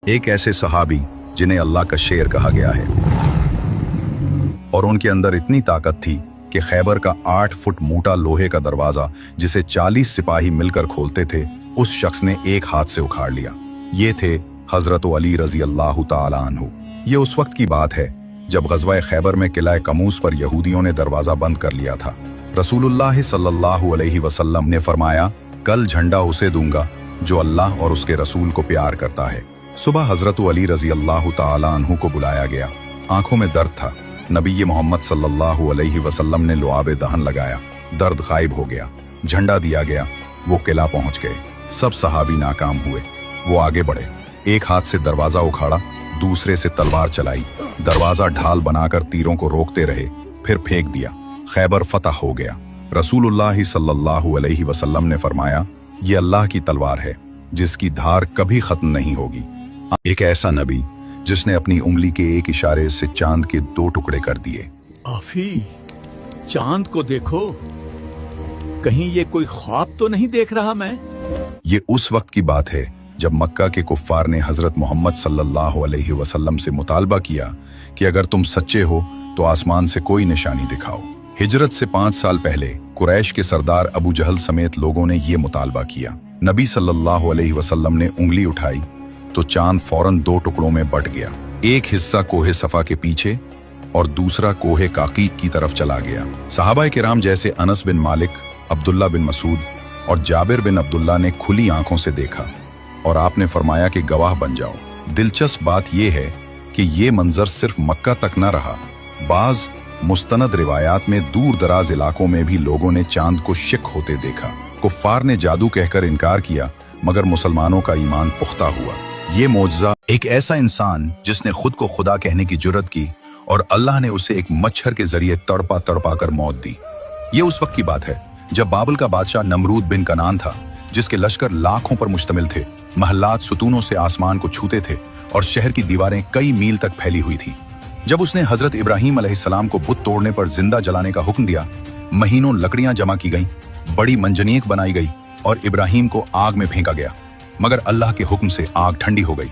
एक ऐसे सहाबी जिन्हें अल्लाह का शेर कहा गया है और उनके अंदर इतनी ताकत थी कि खैबर का 8 फुट मोटा लोहे का दरवाजा जिसे 40 सिपाही मिलकर खोलते थे उस शख्स ने एक हाथ से उखाड़ लिया। ये थे हजरत अली रजी अल्लाह ताला अन्हु। ये उस वक्त की बात है जब गज़वा खैबर में किला कमूस पर यहूदियों ने दरवाजा बंद कर लिया था। रसूलुल्लाह सल्लल्लाहु अलैहि वसल्लम ने फरमाया, कल झंडा उसे दूंगा जो अल्लाह और उसके रसूल को प्यार करता है। सुबह हजरत अली रजी अल्लाह ताला अन्हु को बुलाया गया। आंखों में दर्द था। नबी मोहम्मद सल्लल्लाहु अलैहि वसल्लम ने लुआब दहन लगाया, दर्द गायब हो गया, झंडा दिया गया, वो किला पहुंच गए। सब सहाबी नाकाम हुए। वो आगे बढ़े, एक हाथ से दरवाजा उखाड़ा, दूसरे से तलवार चलाई, दरवाजा ढाल बनाकर तीरों को रोकते रहे, फिर फेंक दिया। खैबर फतह हो गया। रसूलुल्लाह सल्लल्लाहु अलैहि वसल्लम ने फरमाया, ये अल्लाह की तलवार है जिसकी धार कभी खत्म नहीं होगी। एक ऐसा नबी जिसने अपनी उंगली के एक इशारे से चांद के 2 टुकड़े कर दिए। आफी, चांद को देखो, कहीं ये कोई ख्वाब तो नहीं देख रहा मैं? ये उस वक्त की बात है जब मक्का के कुफ्फार ने हजरत मोहम्मद सल्लल्लाहु अलैहि वसल्लम से मुतालबा किया कि अगर तुम सच्चे हो तो आसमान से कोई निशानी दिखाओ। हिजरत से 5 साल पहले कुरैश के सरदार अबू जहल समेत लोगों ने ये मुतालबा किया। नबी सल्लल्लाहु अलैहि वसल्लम ने उंगली उठाई तो चांद फौरन 2 टुकड़ों में बट गया। एक हिस्सा कोहे सफा के पीछे और दूसरा कोहे काकीक की तरफ चला गया। सहाबाए किराम जैसे अनस बिन मालिक, अब्दुल्ला बिन मसूद और जाबिर बिन अब्दुल्ला ने खुली आंखों से देखा और आपने फरमाया कि गवाह बन जाओ। दिलचस्प बात यह है कि ये मंजर सिर्फ मक्का तक न रहा। बाज मुस्तनद रिवायात में दूर दराज इलाकों में भी लोगों ने चांद को शिक होते देखा। कुफ्फार ने जादू कहकर इनकार किया मगर मुसलमानों का ईमान पुख्ता हुआ। ये मौजज़ा, एक ऐसा इंसान जिसने खुद को खुदा कहने की जुर्रत की और अल्लाह ने उसे एक मच्छर के जरिए तड़पा तड़पा कर मौत दी। ये उस वक्त की बात है जब बाबल का बादशाह नमरूद बिन कनान था, जिसके लश्कर लाखों पर मुश्तमिल थे। महल्लात सुतूनों से आसमान को छूते थे और शहर की दीवारें कई मील तक फैली हुई थी। जब उसने हजरत इब्राहीम अलैहिस्सलाम को बुत तोड़ने पर जिंदा जलाने का हुक्म दिया, महीनों लकड़ियां जमा की गईं, बड़ी मंजनीक बनाई गई और इब्राहीम को आग में फेंका गया, मगर अल्लाह के हुक्म से आग ठंडी हो गई।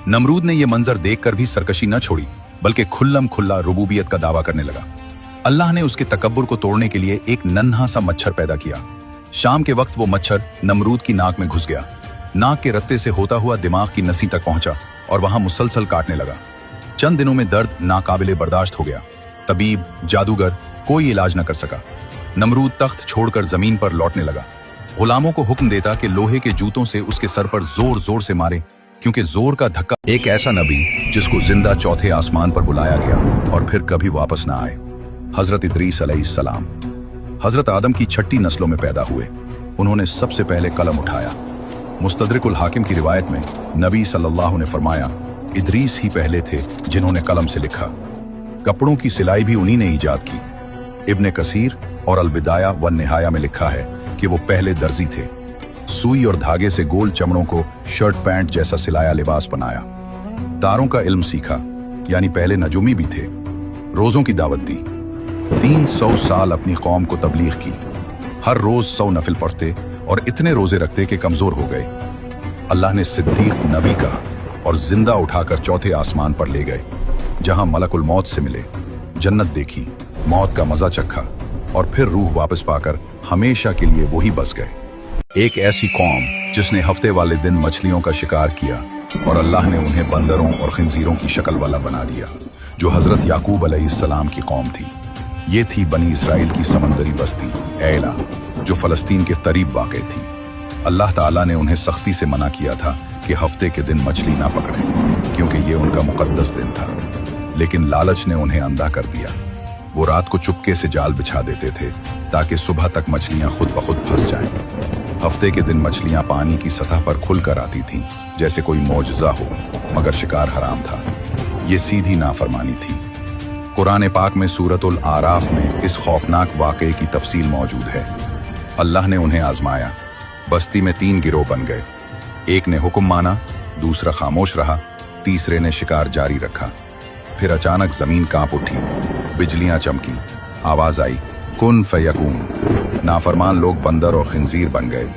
नमरूद ने यह मंजर देखकर भी सरकशी न छोड़ी, बल्कि खुल्लम खुल्ला रुबूबियत का दावा करने लगा। अल्लाह ने उसके तकब्बुर को तोड़ने के लिए एक नन्हा सा मच्छर पैदा किया। शाम के वक्त वो मच्छर नमरूद की नाक में घुस गया। नाक के रत्ते से होता हुआ दिमाग की नसी तक पहुंचा और वहां मुसलसल काटने लगा। चंद दिनों में दर्द नाकाबिले बर्दाश्त हो गया। तबीब, जादूगर कोई इलाज न कर सका। नमरूद तख्त छोड़कर जमीन पर लौटने लगा। गुलामों को हुक्म देता कि लोहे के जूतों से उसके सर पर जोर जोर से मारे, क्योंकि जोर का धक्का। एक ऐसा नबी जिसको जिंदा चौथे आसमान पर बुलाया गया और फिर कभी वापस ना आए। हजरत इदरीस अलैहिस्सलाम हजरत आदम की 6ठी नस्लों में पैदा हुए। उन्होंने सबसे पहले कलम उठाया। मुस्तदरिकुल हाकिम की रिवायत में नबी सल्लल्लाहु ने फरमाया, इदरीस ही पहले थे जिन्होंने कलम से लिखा। कपड़ों की सिलाई भी उन्हीं ने ईजाद की। इब्ने कसीर और अल बिदाया व निहाया में लिखा है कि वो पहले दर्जी थे। सुई और धागे से गोल चमड़ों को शर्ट पैंट जैसा सिलाया लिबास बनाया। तारों का इल्म सीखा, यानी पहले नजूमी भी थे। रोजों की दावत दी। 300 साल अपनी कौम को तबलीग की। हर रोज 100 नफिल पढ़ते और इतने रोजे रखते कि कमजोर हो गए। अल्लाह ने सिद्दीक नबी कहा और जिंदा उठाकर चौथे आसमान पर ले गए, जहां मलकुल मौत से मिले, जन्नत देखी, मौत का मजा चखा और फिर रूह वापस पाकर हमेशा के लिए वही बस गए। एक ऐसी कौम जिसने हफ्ते वाले दिन मछलियों का शिकार किया और अल्लाह ने उन्हें बंदरों और खिंजीरों की शक्ल वाला बना दिया, जो हजरत याकूब अलैहिस्सलाम की कौम थी। ये थी बनी इसराइल की समंदरी बस्ती ऐला, जो फलस्तीन के करीब वाक़ थी। अल्लाह ताला ने उन्हें सख्ती से मना किया था कि हफ्ते के दिन मछली ना पकड़ें, क्योंकि ये उनका मुकद्दस दिन था। लेकिन लालच ने उन्हें अंधा कर दिया। वो रात को चुपके से जाल बिछा देते थे ताकि सुबह तक मछलियां खुद ब खुद फंस जाएं। हफ्ते के दिन मछलियां पानी की सतह पर खुलकर आती थीं, जैसे कोई मौजज़ा हो, मगर शिकार हराम था। ये सीधी नाफरमानी थी। कुरान पाक में सूरतुल आराफ में इस खौफनाक वाक़े की तफसील मौजूद है। अल्लाह ने उन्हें आजमाया। बस्ती में 3 गिरोह बन गए। एक ने हुक्म माना, दूसरा खामोश रहा, तीसरे ने शिकार जारी रखा। फिर अचानक जमीन कांप उठी, बिजलियां चमकी, आवाज आई, कुन फयकून। नाफरमान लोग बंदर और खिंजीर बन गए।